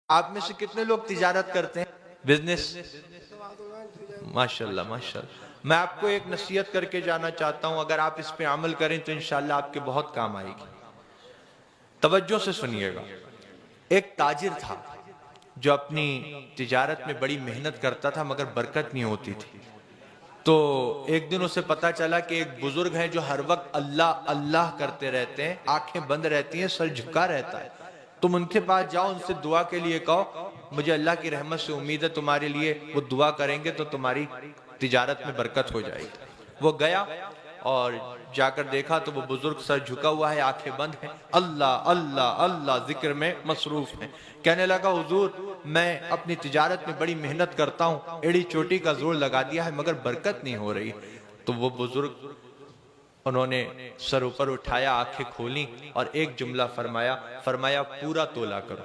आप में से कितने लोग तिजारत करते हैं, बिजनेस? माशाल्लाह माशाल्लाह। मैं आपको एक नसीहत करके जाना चाहता हूं, अगर आप इस पे अमल करें तो इंशाल्लाह आपके बहुत काम आएगी। तवज्जो से सुनिएगा। एक ताजिर था जो अपनी तिजारत में बड़ी मेहनत करता था मगर बरकत नहीं होती थी। तो एक दिन उसे पता चला कि एक बुजुर्ग है जो हर वक्त अल्लाह अल्लाह करते रहते हैं, आंखें बंद रहती हैं, सर झुका रहता है। तुम उनके पास जाओ, उनसे दुआ के लिए कहो, मुझे अल्लाह की रहमत से उम्मीद है तुम्हारे लिए वो दुआ करेंगे तो तुम्हारी तिजारत में बरकत हो जाएगी। वो गया और जाकर देखा तो वो बुजुर्ग सर झुका हुआ है, आंखें बंद हैं, अल्लाह अल्लाह अल्लाह जिक्र में मसरूफ है। कहने लगा, हुजूर मैं अपनी तिजारत में बड़ी मेहनत करता हूँ, एड़ी चोटी का जोर लगा दिया है मगर बरकत नहीं हो रही। तो वो बुजुर्ग, उन्होंने सर ऊपर उठाया, आंखें खोली और एक जुमला फरमाया, फरमाया पूरा तोला करो।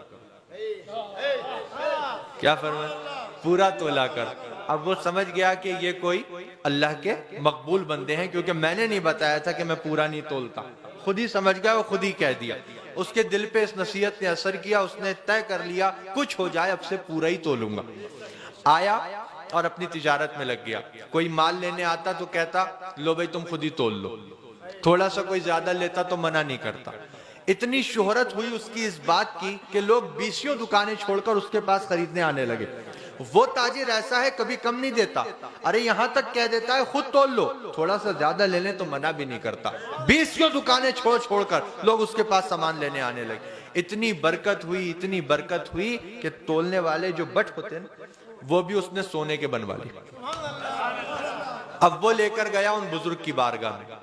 क्या फरमाया? पूरा तोला कर। अब वो समझ गया कि ये कोई अल्लाह के मकबूल बंदे हैं, क्योंकि मैंने नहीं बताया था कि मैं पूरा नहीं तोलता। खुद ही समझ गया, वो खुद ही कह दिया। उसके दिल पे इस नसीहत ने असर किया, उसने तय कर लिया कुछ हो जाए अब से पूरा ही तोलूंगा। आया और अपनी तिजारत में लग गया। कोई माल लेने आता तो कहता, लो भाई तुम खुद ही तोल लो। थोड़ा सा कोई ज्यादा लेता तो मना नहीं करता। इतनी शोहरत हुई उसकी इस बात की कि लोग 20 दुकानें छोड़कर उसके पास खरीदने आने लगे। वो ताजिर ऐसा है, कभी कम नहीं देता। अरे यहां तक कह देता है खुद तोल लो, थोड़ा सा ज्यादा ले लें तो मना भी नहीं करता। 20 दुकानें छोड़ छोड़कर लोग उसके पास सामान लेने आने लगे। इतनी बरकत हुई, इतनी बरकत हुई कि तोलने वाले जो बट होते हैं वो भी उसने सोने के बनवा लिए। अब वो लेकर गया उन बुजुर्ग की बारगाह में।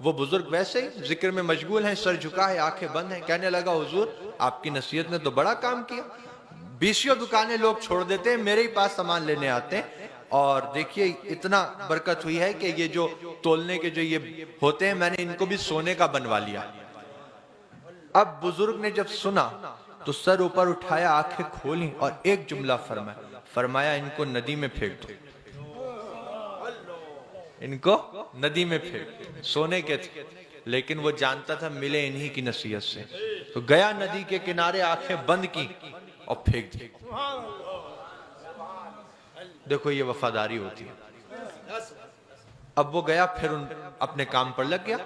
वो बुजुर्ग वैसे ही जिक्र में मशगूल हैं, सर झुका है, आंखें बंद हैं। कहने लगा, हुजूर आपकी नसीहत ने तो बड़ा काम किया। 20 दुकानें लोग छोड़ देते हैं, मेरे ही पास सामान लेने आते हैं, और देखिए इतना बरकत हुई है कि ये जो तोलने के जो ये होते हैं, मैंने इनको भी सोने का बनवा लिया। अब बुजुर्ग ने जब सुना तो सर ऊपर उठाया, आंखें खोली और एक जुमला फरमाया, फरमाया इनको नदी में फेंक दो, इनको नदी में फेंक। सोने के थे लेकिन वो जानता था मिले इन्हीं की नसीहत से। तो गया नदी के किनारे, आंखें बंद की और फेंक दी। देखो ये वफादारी होती है। अब वो गया, फिर अपने काम पर लग गया।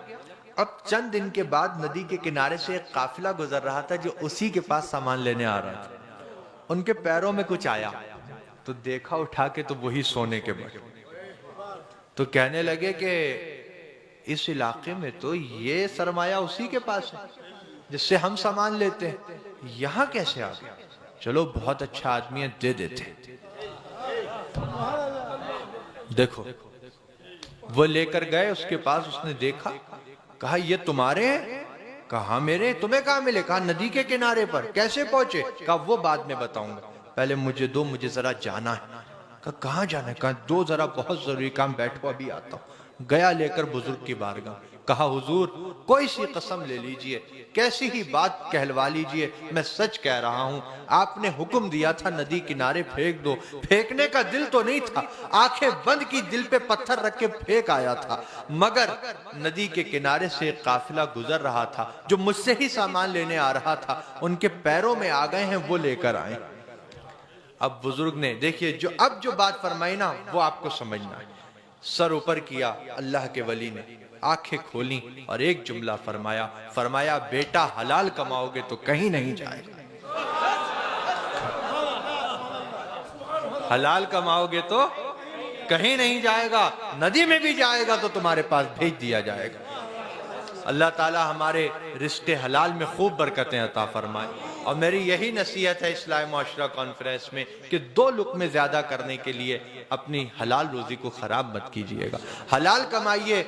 अब चंद दिन के बाद नदी के किनारे से एक काफिला गुजर रहा था जो उसी के पास सामान लेने आ रहा था। उनके पैरों में कुछ आया तो देखा उठा के तो वही सोने के बट। तो कहने लगे कि इस इलाके में तो ये सरमाया उसी के पास है जिससे हम सामान लेते हैं, यहां कैसे आ गया? चलो बहुत अच्छा आदमी है, दे देते। देखो वो लेकर गए उसके पास, उसने देखा, कहा ये तुम्हारे हैं? कहा मेरे। तुम्हें कहाँ मिले? कहा नदी के किनारे पर। कैसे पहुंचे? कहा वो बाद में बताऊंगा, पहले मुझे दो, मुझे जरा जाना है। कहा कहाँ जाना है? कहा दो, जरा बहुत जरूरी काम, बैठो अभी आता हूं। गया लेकर बुजुर्ग की बारगाह, कहा हुजूर कोई सी कसम ले लीजिए, कैसी ही बात कहलवा लीजिए, मैं सच कह रहा हूं, आपने हुक्म दिया था नदी किनारे फेंक दो। फेंकने का दिल तो नहीं था, आंखें बंद की, दिल पे पत्थर रख के फेंक आया था, मगर नदी के किनारे से एक काफिला गुजर रहा था जो मुझसे ही सामान लेने आ रहा था, उनके पैरों में आ गए हैं, वो लेकर आए। अब बुजुर्ग ने देखिए जो बात फरमाई ना, वो आपको समझना है। सर ऊपर किया अल्लाह के वली ने, आंखें खोली और एक जुमला फरमाया, फरमाया बेटा हलाल कमाओगे तो कहीं नहीं जाएगा, हलाल कमाओगे तो कहीं नहीं जाएगा, नदी में भी जाएगा तो तुम्हारे पास भेज दिया जाएगा। अल्लाह ताला हमारे रिश्ते हलाल में खूब बरकतें अता फरमाए। और मेरी यही नसीहत है इस्लाही मुआशरा कॉन्फ्रेंस में कि 2 लुक़्मे ज्यादा करने के लिए अपनी हलाल रोजी को खराब मत कीजिएगा, हलाल कमाइए।